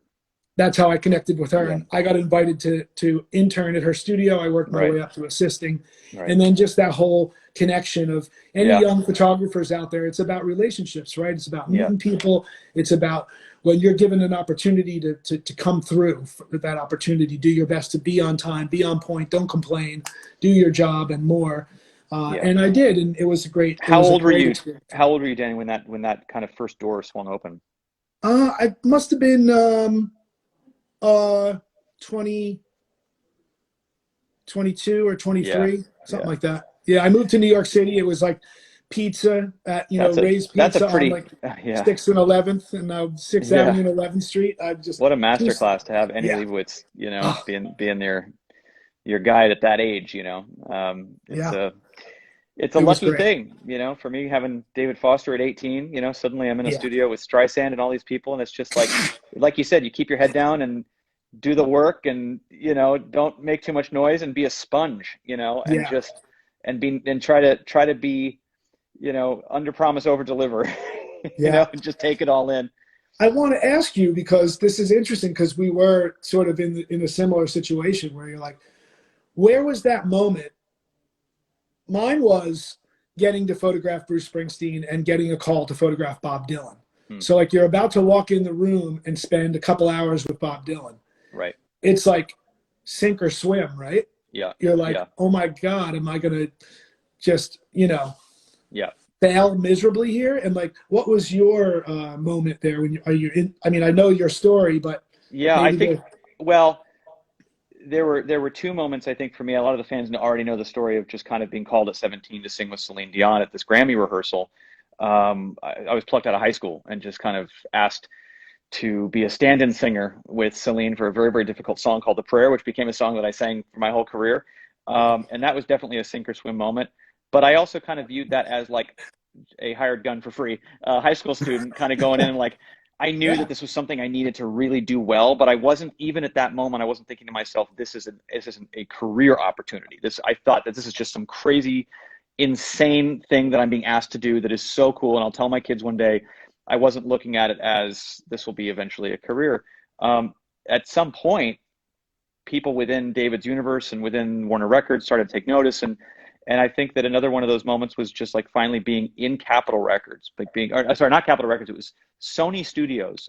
That's how I connected with her. Yeah. And I got invited to intern at her studio. I worked my way up to assisting. Right. And then just that whole connection of any young photographers out there, it's about relationships, right? It's about meeting people. It's about when you're given an opportunity to come through that opportunity, do your best to be on time, be on point, don't complain, do your job and more. And I did, and it was a great. How old were you? How old were you, Danny, when that kind of first door swung open? I must have been 22 or 23, something like that. Yeah, I moved to New York City. It was like pizza at Ray's Pizza on like 6th and 11th and 6th Avenue and 11th Street. What a masterclass to have Annie Leibovitz, being there. your guide at that age, you know. Yeah, It's a it was lucky great. thing, you know, for me having David Foster at 18, you know, suddenly I'm in a Yeah, studio with Streisand and all these people, and it's just like you said, you keep your head down and do the work, and you know, don't make too much noise, and be a sponge, you know, and yeah, just and try to be, you know, under promise over deliver, you yeah. know, and just take it all in. I want to ask you because this is interesting because we were sort of in a similar situation where you're like, where was that moment? Mine was getting to photograph Bruce Springsteen and getting a call to photograph Bob Dylan. Hmm. So like you're about to walk in the room and spend a couple hours with Bob Dylan. Right. It's like sink or swim, right? Yeah. You're like, Yeah. oh my God, am I going to just, you know, Yeah. fail miserably here? And like, what was your moment there when are you in? I mean, I know your story, but Yeah. I maybe think, well, there were two moments, I think, for me. A lot of the fans already know the story of just kind of being called at 17 to sing with Celine Dion at this Grammy rehearsal. I was plucked out of high school and just kind of asked to be a stand-in singer with Celine for a very, very difficult song called The Prayer, which became a song that I sang for my whole career. And that was definitely a sink or swim moment. But I also kind of viewed that as like a hired gun for free high school student kind of going in and like, I knew yeah, that this was something I needed to really do well, but I wasn't, even at that moment, I wasn't thinking to myself, this isn't a career opportunity. I thought that this is just some crazy, insane thing that I'm being asked to do that is so cool. And I'll tell my kids one day. I wasn't looking at it as this will be eventually a career. At some point, people within David's universe and within Warner Records started to take notice, and I think that another one of those moments was just like finally being in Capitol Records, like being, or, sorry, not Capitol Records, it was Sony Studios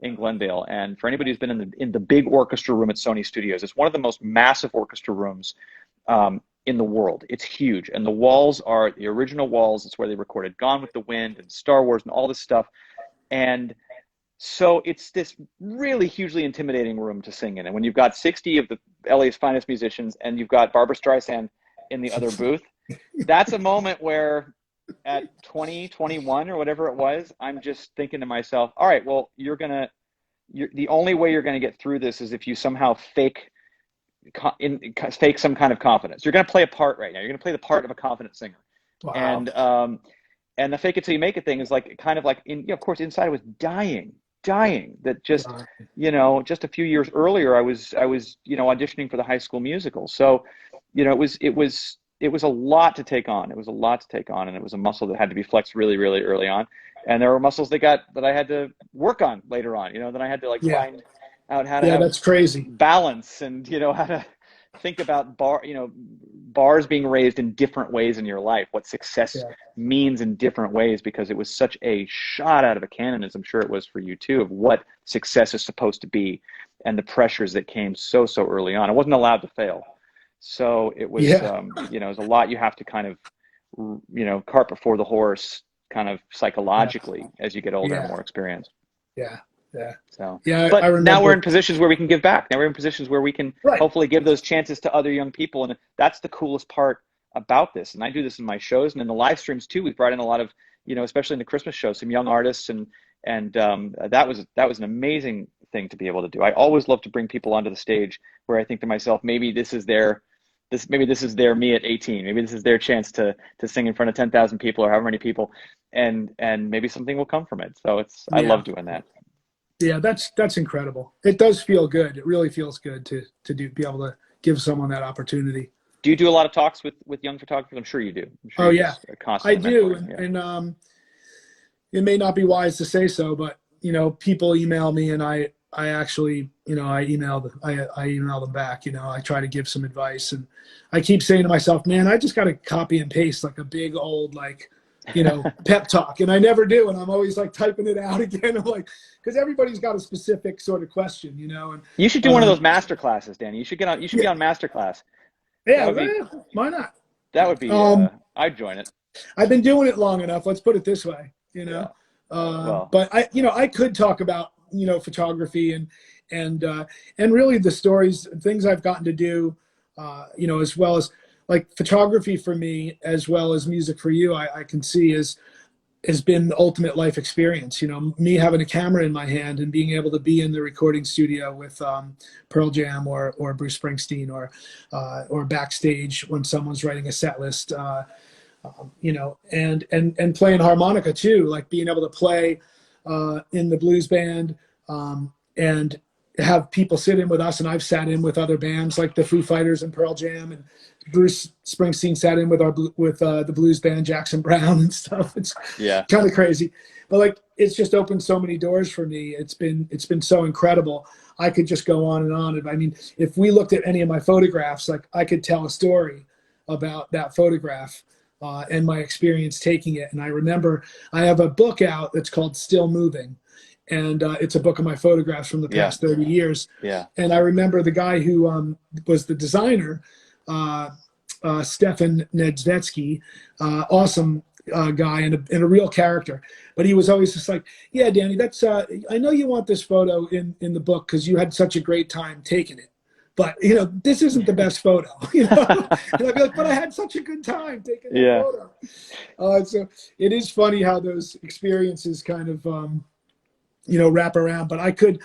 in Glendale. And for anybody who's been in the big orchestra room at Sony Studios, it's one of the most massive orchestra rooms in the world. It's huge, and the walls are the original walls. It's where they recorded Gone with the Wind and Star Wars and all this stuff. And so it's this really hugely intimidating room to sing in. And when you've got 60 of the LA's finest musicians and you've got Barbara Streisand in the other booth, that's a moment where at 20, 21 or whatever it was, I'm just thinking to myself, all right, well, the only way you're going to get through this is if you somehow fake some kind of confidence. You're going to play a part right now. You're going to play the part of a confident singer. wow, And the fake it till you make it thing is like kind of like of course inside I was dying that just wow. just a few years earlier I was auditioning for the High School Musical. So it was a lot to take on. It was a lot to take on, and it was a muscle that had to be flexed really, really early on. And there were muscles that I had to work on later on, that I had to like Yeah, find out how to yeah, have that's crazy. balance, and how to think about bars being raised in different ways in your life, what success Yeah, means in different ways, because it was such a shot out of a cannon, as I'm sure it was for you too, of what success is supposed to be, and the pressures that came so early on. I wasn't allowed to fail. So it was, yeah, it was a lot you have to kind of, cart before the horse, kind of yeah, psychologically as you get older and yeah, more experienced. yeah, yeah, So, yeah. I but now we're in remember. positions where we can give back. Now we're in positions where we can Right. hopefully give those chances to other young people. And that's the coolest part about this. And I do this in my shows and in the live streams too. We've brought in a lot of, especially in the Christmas show, some young artists, and that was an amazing thing to be able to do. I always love to bring people onto the stage where I think to myself, maybe this is their me at 18. Maybe this is their chance to sing in front of 10,000 people or however many people, and maybe something will come from it. So I Yeah, love doing that. yeah. That's incredible. It does feel good. It really feels good to be able to give someone that opportunity. Do you do a lot of talks with young photographers? I'm sure you do. I'm sure Oh you're yeah, just I constantly do, mentoring. Yeah. and it may not be wise to say so, but people email me, and I actually I email them back. I try to give some advice, and I keep saying to myself, man, I just got to copy and paste like a big old pep talk, and I never do, and I'm always like typing it out again. I'm like, because everybody's got a specific sort of question, and You should do one of those master classes, Danny. You should get on. You should be yeah, on master class. That yeah, would be. well, why not? That would be. Um, I'd join it. I've been doing it long enough. Let's put it this way, Yeah. Well. But I could talk about photography and really the stories and things I've gotten to do, as well as like photography for me as well as music for you. I can see is has been the ultimate life experience. You know, me having a camera in my hand and being able to be in the recording studio with Pearl Jam or Bruce Springsteen or backstage when someone's writing a set list, you know, and playing harmonica too, like being able to play in the blues band and have people sit in with us. And I've sat in with other bands like the Foo Fighters and Pearl Jam, and Bruce Springsteen sat in with the blues band Jackson Browne and stuff. It's kind of crazy, but like it's just opened so many doors for me. It's been so incredible. I could just go on and on. I mean, if we looked at any of my photographs, like I could tell a story about that photograph and my experience taking it. And I remember I have a book out that's called Still Moving. And it's a book of my photographs from the past 30 years. Yeah. And I remember the guy who was the designer, Stefan Nedvetsky, awesome guy and a real character. But he was always just like, yeah, Danny, that's I know you want this photo in the book because you had such a great time taking it. But, you know, this isn't the best photo, you know? And I'd be like, but I had such a good time taking that photo. So it is funny how those experiences kind of, you know, wrap around. But I could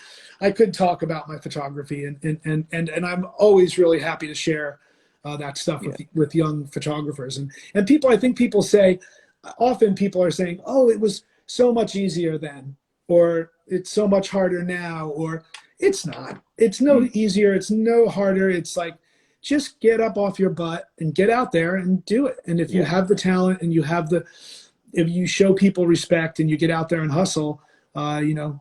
talk about my photography, and I'm always really happy to share that stuff with young photographers. And people, I think people say, often people are saying, oh, it was so much easier then, or it's so much harder now, or it's not. It's no easier. It's no harder. It's like, just get up off your butt and get out there and do it. And if you have the talent and if you show people respect and you get out there and hustle, you know,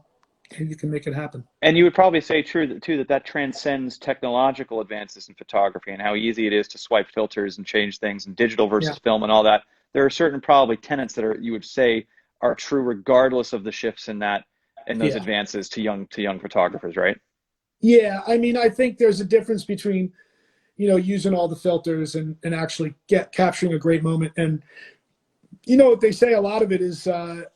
you can make it happen. And you would probably say too that transcends technological advances in photography and how easy it is to swipe filters and change things and digital versus film and all that. There are certain probably tenets that you would say are true regardless of the shifts in those advances to young photographers, right? Yeah, I mean, I think there's a difference between, you know, using all the filters and actually capturing a great moment. And you know what they say, a lot of it is,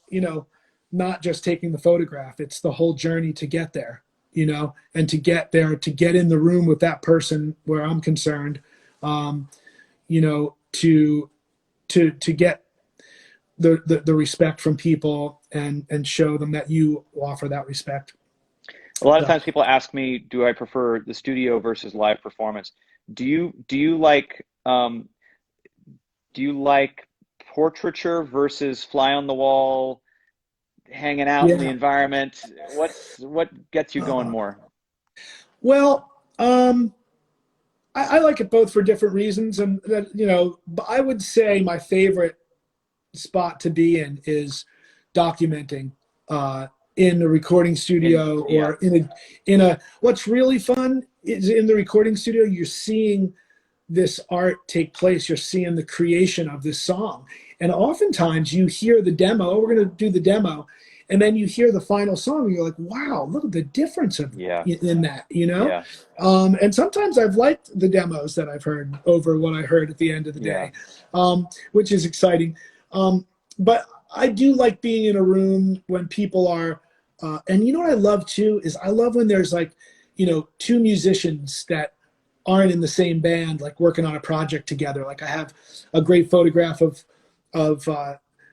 you know, not just taking the photograph, it's the whole journey to get there, you know, and to get there, to get in the room with that person where I'm concerned, you know, to get the respect from people and show them that you offer that respect. A lot of times people ask me, do I prefer the studio versus live performance? Do you like portraiture versus fly on the wall, hanging out in the environment? What gets you going more? Well, I like it both for different reasons, and that, you know, I would say my favorite spot to be in is documenting in a recording studio or in a what's really fun is in the recording studio, you're seeing this art take place. You're seeing the creation of this song. And oftentimes you hear the demo, we're going to do the demo, and then you hear the final song and you're like, wow, look at the difference in that, you know? Yeah. And sometimes I've liked the demos that I've heard over what I heard at the end of the day, which is exciting. But I do like being in a room when people are, and you know what I love too, is I love when there's like, you know, two musicians that aren't in the same band, like working on a project together. Like I have a great photograph of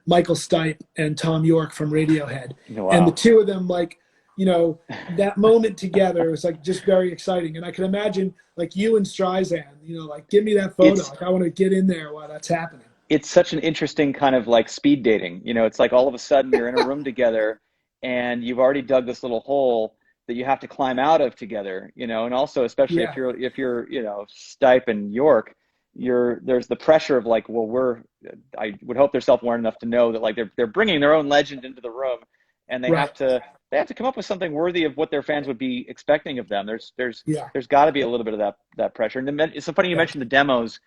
Michael Stipe and Tom York from Radiohead. Wow. And the two of them, like, you know, that moment together was like just very exciting. And I can imagine like you and Streisand, you know, like give me that photo. Like I want to get in there while that's happening. It's such an interesting kind of like speed dating. You know, it's like all of a sudden you're in a room together and you've already dug this little hole that you have to climb out of together, you know, and also especially if you're, you know, Stipe and York, there's the pressure of like, well, I would hope they're self-aware enough to know that like they're bringing their own legend into the room, and they have to come up with something worthy of what their fans would be expecting of them. There's got to be a little bit of that pressure. And then it's so funny you mentioned the demos,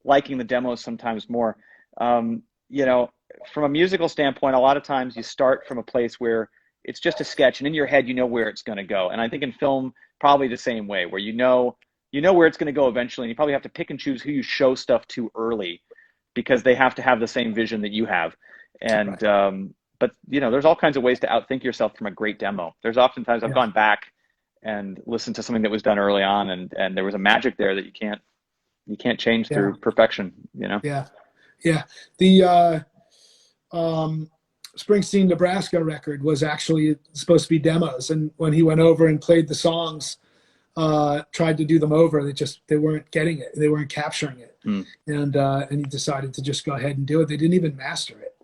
liking the demos sometimes more. You know, from a musical standpoint, a lot of times you start from a place where it's just a sketch, and in your head you know where it's going to go. And I think in film probably the same way, where you know where it's going to go eventually, and you probably have to pick and choose who you show stuff to early because they have to have the same vision that you have. And but you know, there's all kinds of ways to outthink yourself from a great demo. There's oftentimes I've gone back and listened to something that was done early on, and there was a magic there that you can't change through perfection, you know? Yeah. The Springsteen, Nebraska record was actually supposed to be demos. And when he went over and played the songs, tried to do them over, they weren't getting it. They weren't capturing it. And he decided to just go ahead and do it. They didn't even master it,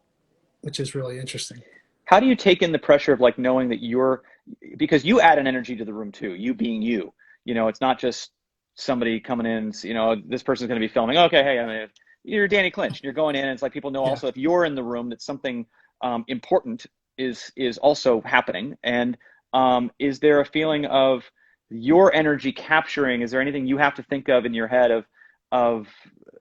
which is really interesting. How do you take in the pressure of like knowing that because you add an energy to the room too, you being you, it's not just somebody coming in, this person's going to be filming. Okay. Hey, I mean, you're Danny Clinch and you're going in and it's like, people know also if you're in the room that something important is also happening. And is there a feeling of your energy capturing? Is there anything you have to think of in your head of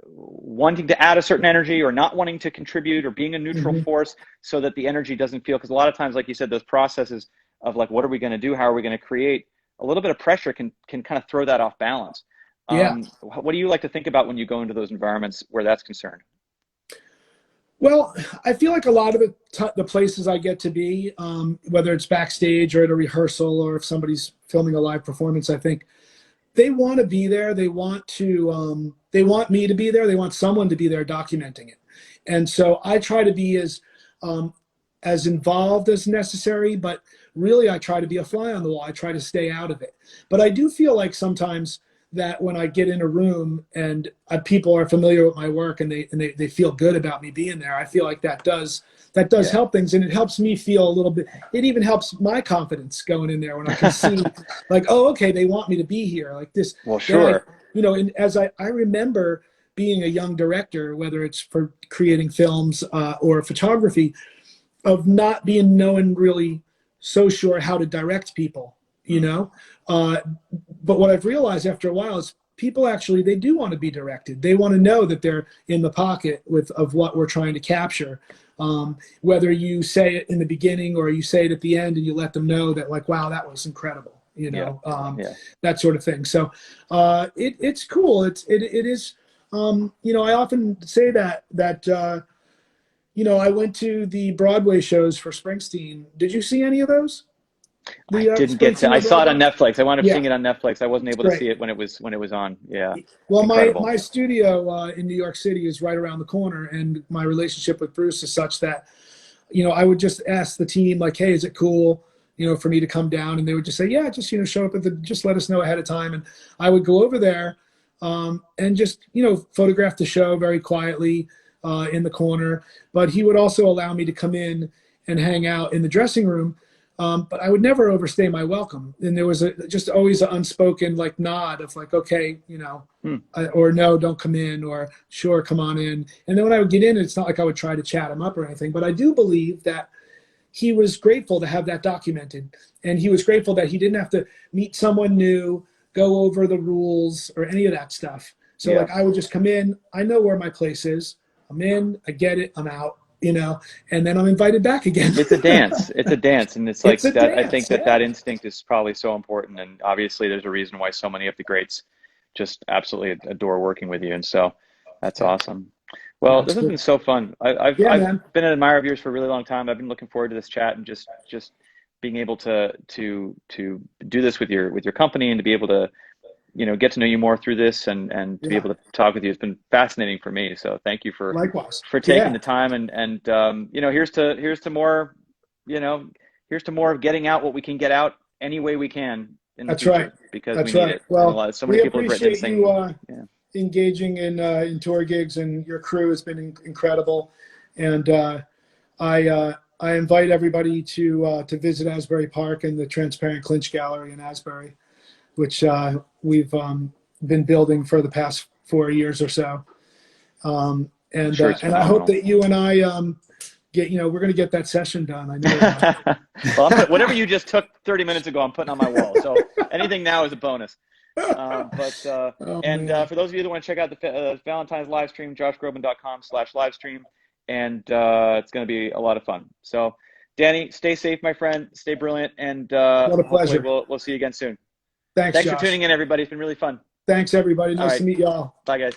wanting to add a certain energy or not wanting to contribute or being a neutral force so that the energy doesn't feel, because a lot of times, like you said, those processes of like, what are we going to do? How are we going to create? A little bit of pressure can kind of throw that off balance. What do you like to think about when you go into those environments where that's concerned? Well, I feel like a lot of the places I get to be, whether it's backstage or at a rehearsal or if somebody's filming a live performance, I think they want to be there. They want me to be there. They want someone to be there documenting it. And so I try to be as involved as necessary, but really I try to be a fly on the wall. I try to stay out of it. But I do feel like sometimes that when I get in a room and people are familiar with my work and they feel good about me being there, I feel like that does help things, and it helps me feel a little bit. It even helps my confidence going in there when I can see like, oh, okay, they want me to be here like this. Well, sure. And as I remember being a young director, whether it's for creating films or photography, of not being known really so sure how to direct people, but what I've realized after a while is people actually, they do want to be directed. They want to know that they're in the pocket of what we're trying to capture. Whether you say it in the beginning or you say it at the end and you let them know that like, wow, that was incredible, that sort of thing. So it's cool. It is, I often say that I went to the Broadway shows for Springsteen. Did you see any of those? I didn't get to. I saw it on Netflix. I wound up seeing it on Netflix. I wasn't able to see it when it was on. Yeah. Well, my studio in New York City is right around the corner, and my relationship with Bruce is such that, I would just ask the team like, "Hey, is it cool, for me to come down?" And they would just say, "Yeah, just show up just let us know ahead of time." And I would go over there and just photograph the show very quietly in the corner. But he would also allow me to come in and hang out in the dressing room. But I would never overstay my welcome. And there was just always an unspoken like nod of like, okay, or no, don't come in, or sure, come on in. And then when I would get in, it's not like I would try to chat him up or anything, but I do believe that he was grateful to have that documented. And he was grateful that he didn't have to meet someone new, go over the rules or any of that stuff. So like I would just come in, I know where my place is. I'm in, I get it, I'm out. And then I'm invited back again. It's a dance. It's a dance. And it's like that. I think that instinct is probably so important. And obviously there's a reason why so many of the greats just absolutely adore working with you. And so that's awesome. Well, this has been so fun. I've been an admirer of yours for a really long time. I've been looking forward to this chat and just being able to do this with your company and to be able to, get to know you more through this and to be able to talk with you. It's been fascinating for me. So thank you for taking the time and here's to more, here's to more of getting out what we can get out any way we can in the future, right. because That's we need right. it. Well, so many people have written this thing. Engaging in tour gigs, and your crew has been incredible. And I invite everybody to visit Asbury Park and the Transparent Clinch Gallery in Asbury, which we've been building for the past 4 years or so. And I hope that you and I we're going to get that session done. I know. Well, whatever you just took 30 minutes ago, I'm putting on my wall. So anything now is a bonus. For those of you that want to check out the Valentine's live stream, joshgroban.com/livestream. And it's going to be a lot of fun. So Danny, stay safe, my friend, stay brilliant. And what a pleasure. We'll see you again soon. Thanks for Josh. tuning in, everybody. It's been really fun. Thanks, everybody. Nice to meet y'all. Bye, guys.